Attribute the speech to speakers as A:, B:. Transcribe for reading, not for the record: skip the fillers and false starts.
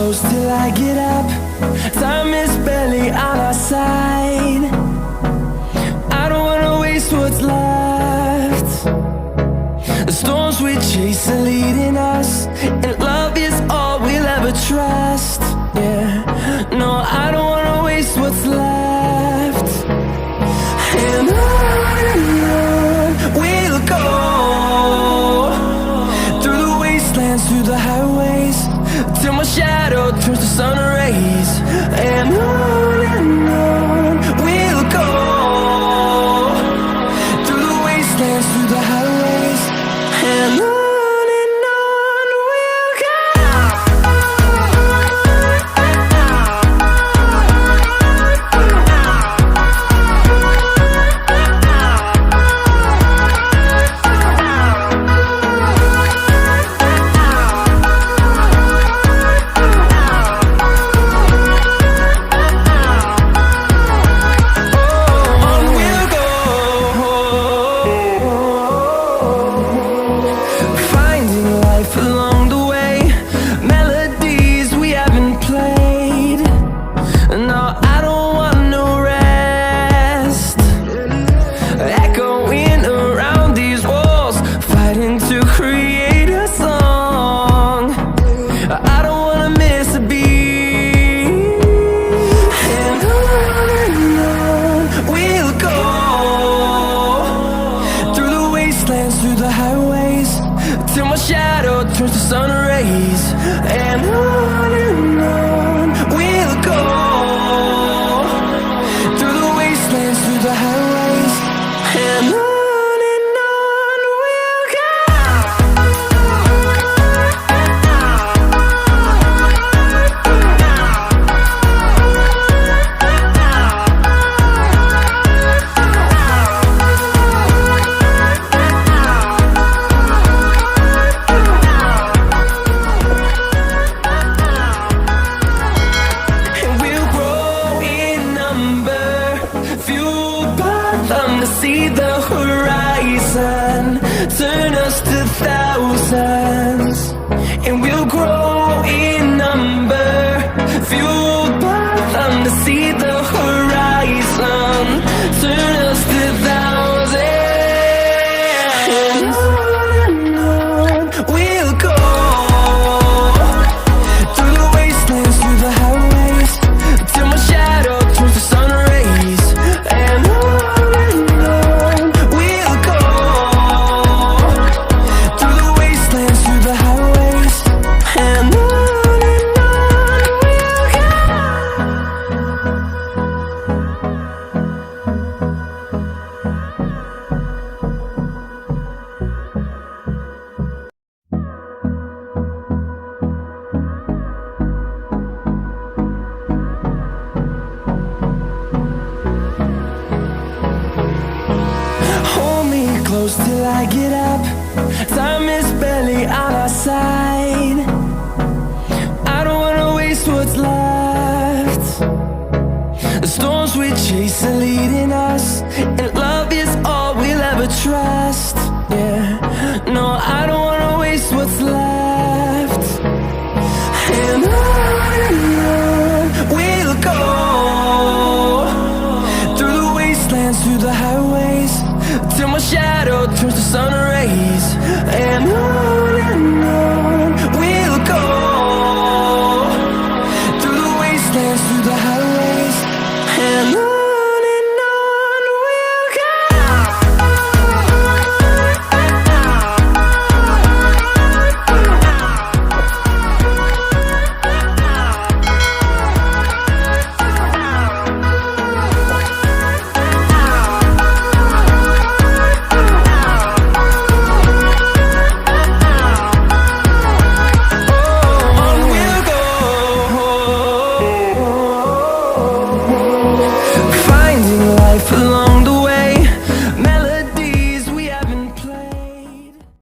A: close till I get up. Time is barely on our side. I don't wanna waste what's left. The storms we chase are leading us, and love is all we'll ever trust. Yeah, no, I don't wanna waste what's left. And on we'll go, through the wastelands, through the highways, till my shadow turns to sun rays. And on we'll go, through the wastelands, through the highways, and on we'll go. Through the highways, till my shadow turns to sun rays. And on we'll go, through the wastelands, through the highways, and on we'll go. See the horizon, turn us to thousands, and we'll grow in number, fueled by them. To see the horizon, turn us to thousands, and on we'll go, through the wastelands, through the highways, till my shadow turns to sun rays. And close till I get up. Time is barely on our side. I don't wanna waste what's left. The storms we chase are leading us, and love is all we'll ever trust. Yeah, no, I don't wanna waste what's left. And on we'll go, through the wastelands, through the highways, till my shadow turns to sun rays.